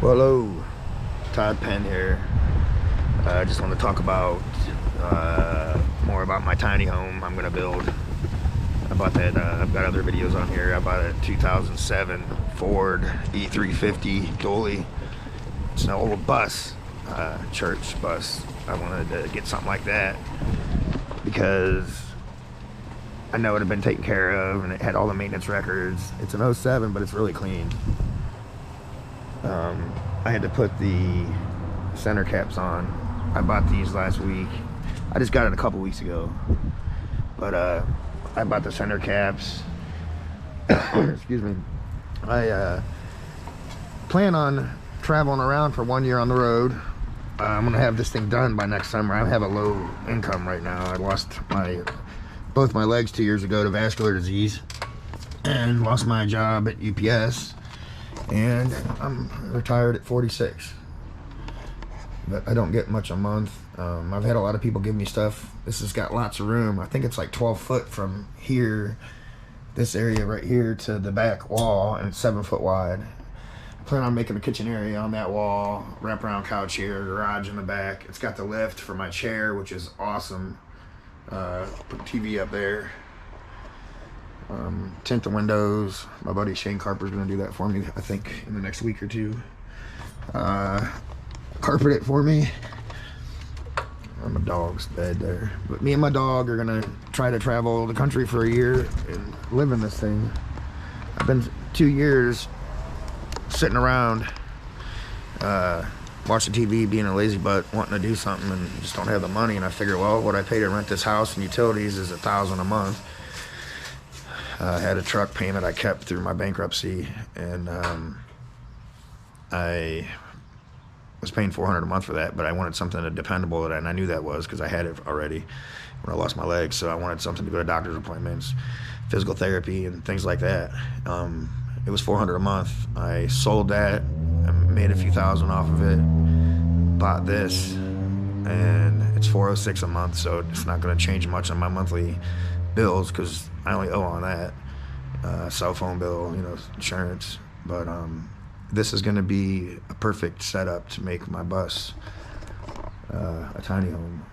Well, hello, Todd Penn here. I just want to talk about more about my tiny home I'm gonna build. I bought that. I've got other videos on here. I bought a 2007 Ford E350 dually. It's an old bus, church bus. I wanted to get something like that because I know it had been taken care of and it had all the maintenance records. It's an '07, but it's really clean. I had to put the center caps on. I bought these last week. I just got it a couple weeks ago. But I bought the center caps. Excuse me. I plan on traveling around for 1 year on the road. I'm gonna have this thing done by next summer. I have a low income right now. I lost both my legs 2 years ago to vascular disease and lost my job at UPS. And I'm retired at 46, but I don't get much a month. I've had a lot of people give me stuff. This has got lots of room. I think it's like 12 foot from here, this area right here, to the back wall, and it's 7 foot wide. I plan on making a kitchen area on that wall, wraparound couch here, garage in the back. It's got the lift for my chair, which is awesome. Put TV up there. Tint the windows. My buddy Shane Carper's gonna do that for me, I think, in the next week or two. Carpet it for me. My dog's bed there. But me and my dog are gonna try to travel the country for a year and live in this thing. I've been 2 years sitting around watching TV, being a lazy butt, wanting to do something, and just don't have the money. And I figure, well, what I pay to rent this house and utilities is $1,000 a month. I had a truck payment I kept through my bankruptcy, and I was paying $400 a month for that, but I wanted something dependable, and I knew that was because I had it already when I lost my legs. So I wanted something to go to doctor's appointments, physical therapy, and things like that. It was $400 a month. I sold that, I made a few thousand off of it, bought this, and it's $406 a month, so it's not going to change much on my monthly bills because I only owe on that cell phone bill, insurance. But this is going to be a perfect setup to make my bus a tiny home.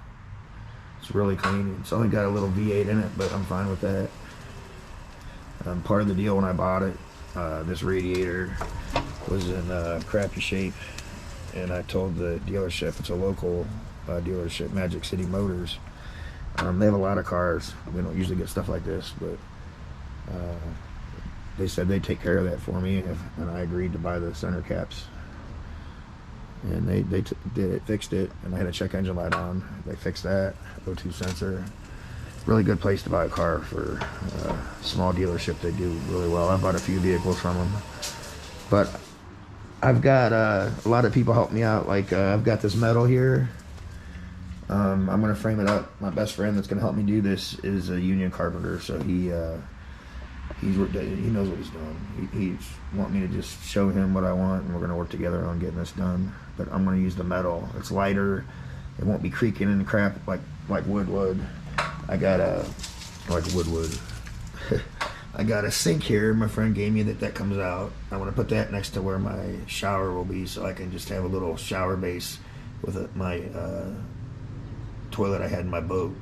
It's really clean. It's only got a little V8 in it, but I'm fine with that. Part of the deal when I bought it, this radiator was in crappy shape, and I told the dealership, it's a local dealership, Magic City Motors. They have a lot of cars. We don't usually get stuff like this, but they said they'd take care of that for me, and I agreed to buy the center caps. And they did it, fixed it, and I had a check engine light on. They fixed that, O2 sensor. Really good place to buy a car for a small dealership. They do really well. I bought a few vehicles from them. But I've got a lot of people help me out. Like I've got this metal here. I'm gonna frame it up. My best friend that's gonna help me do this is a union carpenter, so he knows what he's doing. He's want me to just show him what I want, and we're gonna work together on getting this done. But I'm gonna use the metal. It's lighter. It won't be creaking and crap like wood would. I got I got a sink here. My friend gave me that comes out. I want to put that next to where my shower will be, so I can just have a little shower base with my toilet I had in my boat.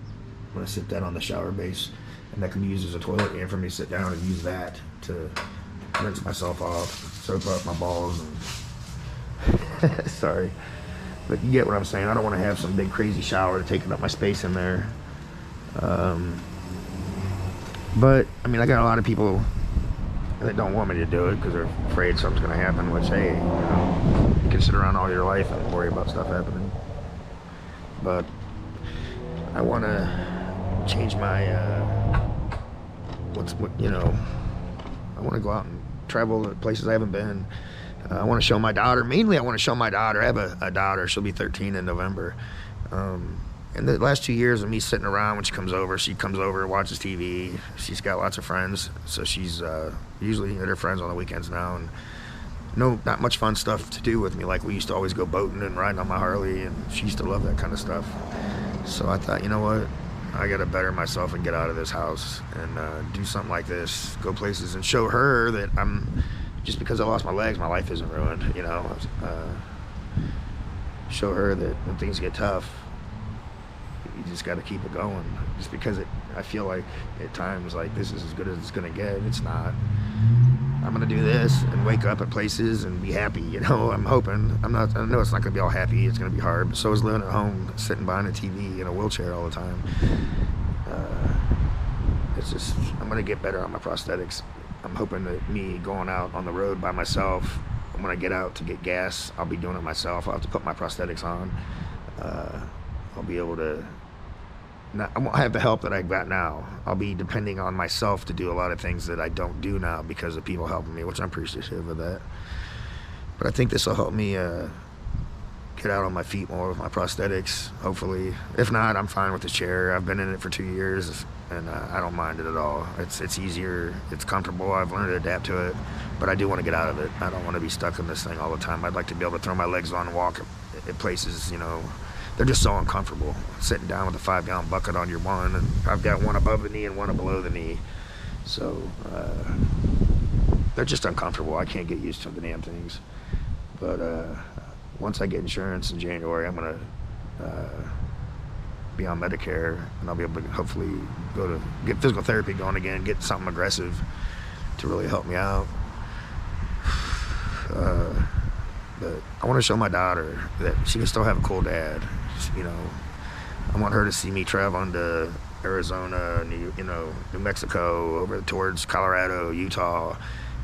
I'm gonna sit that on the shower base, and that can be used as a toilet, and for me to sit down and use that to rinse myself off, soap up my balls, and sorry, but you get what I'm saying. I don't want to have some big crazy shower taking up my space in there. But I mean, I got a lot of people that don't want me to do it because they're afraid something's gonna happen, which, hey, you can sit around all your life and worry about stuff happening. But I want to change my I want to go out and travel to places I haven't been. I want to show my daughter. Mainly, I want to show my daughter. I have a daughter. She'll be 13 in November. And the last 2 years of me sitting around, when she comes over and watches TV. She's got lots of friends, so she's usually at her friends on the weekends now, and not much fun stuff to do with me. Like we used to always go boating and riding on my Harley, and she used to love that kind of stuff. So I thought, you know what, I gotta better myself and get out of this house and do something like this, go places and show her that I'm just because I lost my legs, my life isn't ruined, you know. Show her that when things get tough, you just got to keep it going. Just because I feel like at times like this is as good as it's gonna get, it's not. I'm gonna do this and wake up at places and be happy, you know. I'm hoping. I know it's not gonna be all happy. It's gonna be hard. But so is living at home, sitting behind a TV in a wheelchair all the time. It's just, I'm gonna get better on my prosthetics. I'm hoping that me going out on the road by myself, when I get out to get gas, I'll be doing it myself. I'll have to put my prosthetics on. I'll be able to. I won't have the help that I got now. I'll be depending on myself to do a lot of things that I don't do now because of people helping me, which I'm appreciative of that. But I think this will help me get out on my feet more with my prosthetics, hopefully. If not, I'm fine with the chair. I've been in it for 2 years, and I don't mind it at all. It's easier. It's comfortable. I've learned to adapt to it, but I do want to get out of it. I don't want to be stuck in this thing all the time. I'd like to be able to throw my legs on and walk at places, you know. They're just so uncomfortable, sitting down with a 5-gallon bucket on your one, and I've got one above the knee and one below the knee. So they're just uncomfortable. I can't get used to the damn things. But once I get insurance in January, I'm going to be on Medicare, and I'll be able to hopefully get physical therapy going again, get something aggressive to really help me out. But I want to show my daughter that she can still have a cool dad. You know, I want her to see me traveling to Arizona, New Mexico, over towards Colorado, Utah,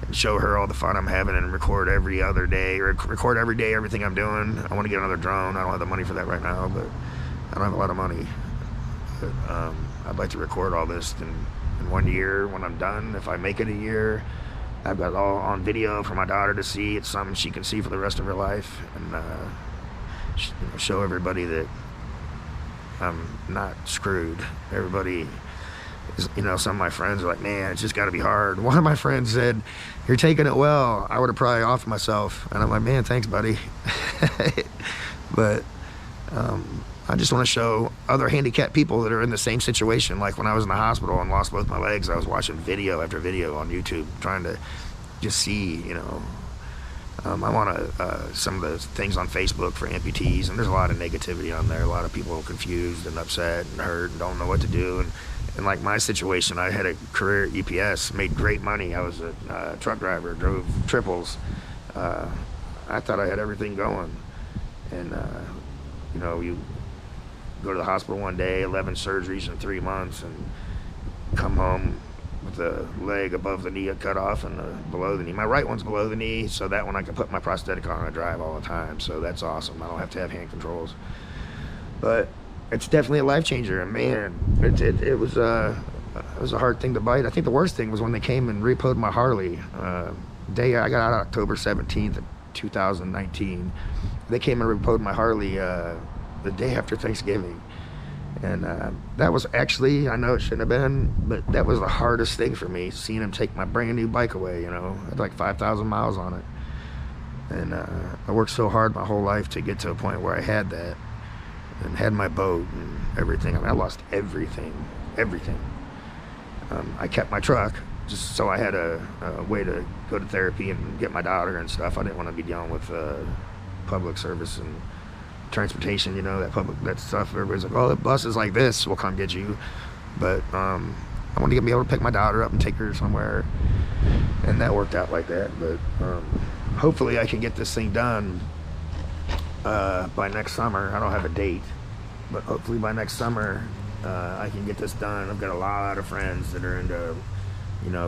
and show her all the fun I'm having and record every other day, record every day everything I'm doing. I want to get another drone. I don't have the money for that right now, but I don't have a lot of money. But I'd like to record all this in 1 year when I'm done. If I make it a year, I've got it all on video for my daughter to see. It's something she can see for the rest of her life, and show everybody that I'm not screwed. Everybody is, some of my friends are like, man, it's just got to be hard. One of my friends said, you're taking it well. I would have probably offed myself. And I'm like, man, thanks, buddy. But I just want to show other handicapped people that are in the same situation. Like when I was in the hospital and lost both my legs, I was watching video after video on YouTube, trying to just see, I want some of the things on Facebook for amputees, and there's a lot of negativity on there. A lot of people are confused and upset and hurt and don't know what to do. And like my situation, I had a career at UPS, made great money. I was a truck driver, drove triples. I thought I had everything going. And, you go to the hospital one day, 11 surgeries in 3 months, and come home with the leg above the knee cut off and below the knee. My right one's below the knee, so that one I can put my prosthetic on and I drive all the time. So that's awesome. I don't have to have hand controls. But it's definitely a life changer. And man, it was a hard thing to bite. I think the worst thing was when they came and repoed my Harley. Day I got out October 17th of 2019. They came and repoed my Harley the day after Thanksgiving. And that was actually, I know it shouldn't have been, but that was the hardest thing for me, seeing him take my brand new bike away. I had like 5,000 miles on it. And I worked so hard my whole life to get to a point where I had that and had my boat and everything. I lost everything. I kept my truck just so I had a way to go to therapy and get my daughter and stuff. I didn't want to be dealing with public service and transportation, that stuff. Everybody's like, oh, the buses like this will come get you. But I wanted to be able to pick my daughter up and take her somewhere, and that worked out like that. But hopefully I can get this thing done by next summer. I don't have a date, but hopefully by next summer I can get this done. I've got a lot of friends that are into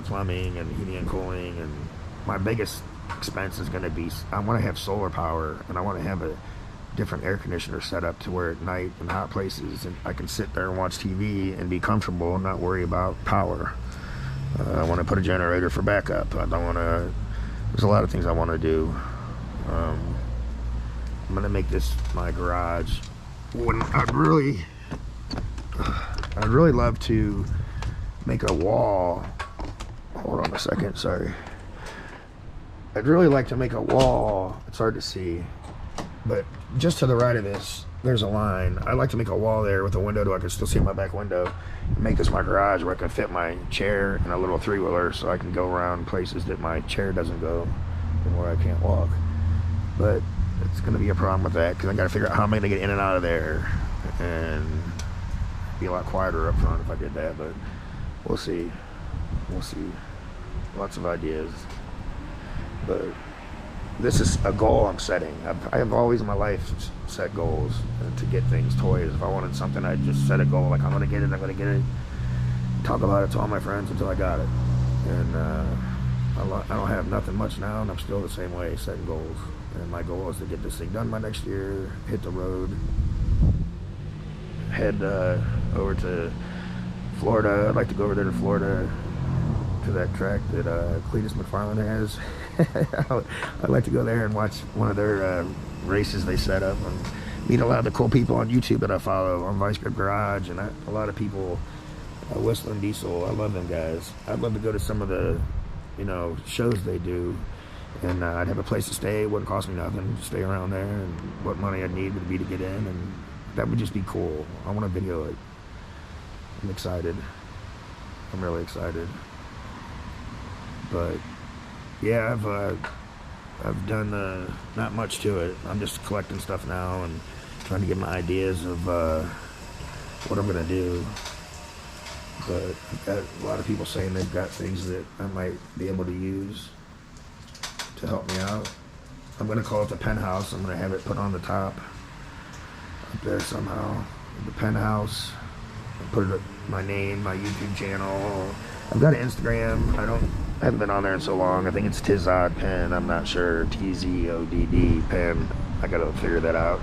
plumbing and heating and cooling, and my biggest expense is going to be, I want to have solar power, and I want to have a different air conditioner set up to where at night in hot places and I can sit there and watch TV and be comfortable and not worry about power. I want to put a generator for backup. I don't want to, there's a lot of things I want to do. I'm going to make this my garage. I'd really love to make a wall. Hold on a second, sorry. I'd really like to make a wall. It's hard to see, but just to the right of this, there's a line. I like to make a wall there with a window so I can still see my back window. Make this my garage where I can fit my chair and a little three-wheeler so I can go around places that my chair doesn't go and where I can't walk. But it's going to be a problem with that because I got to figure out how I'm going to get in and out of there, and be a lot quieter up front if I did that. But we'll see. We'll see. Lots of ideas. But this is a goal I'm setting. I have always in my life set goals to get things, toys. If I wanted something, I'd just set a goal, like I'm going to get it, I'm going to get it. Talk about it to all my friends until I got it. And I don't have nothing much now, and I'm still the same way, setting goals. And my goal is to get this thing done by next year, hit the road, head over to Florida. I'd like to go over there to Florida, to that track that Cletus McFarland has. I'd like to go there and watch one of their races they set up, and meet a lot of the cool people on YouTube that I follow on Vice Grip Garage, and a lot of people, Whistling Diesel. I love them guys. I'd love to go to some of the, shows they do, and I'd have a place to stay. It wouldn't cost me nothing to stay around there, and what money I'd need would be to get in, and that would just be cool. I want to video it. I'm excited. I'm really excited. But yeah, I've done not much to it. I'm just collecting stuff now and trying to get my ideas of what I'm gonna do. But I've got a lot of people saying they've got things that I might be able to use to help me out. I'm gonna call it the penthouse. I'm gonna have it put on the top up there somehow. The penthouse. I'll put it my name, my YouTube channel. I've got an Instagram. I haven't been on there in so long. I think it's Tizod Pen. I'm not sure. TZODD Pen. I gotta figure that out.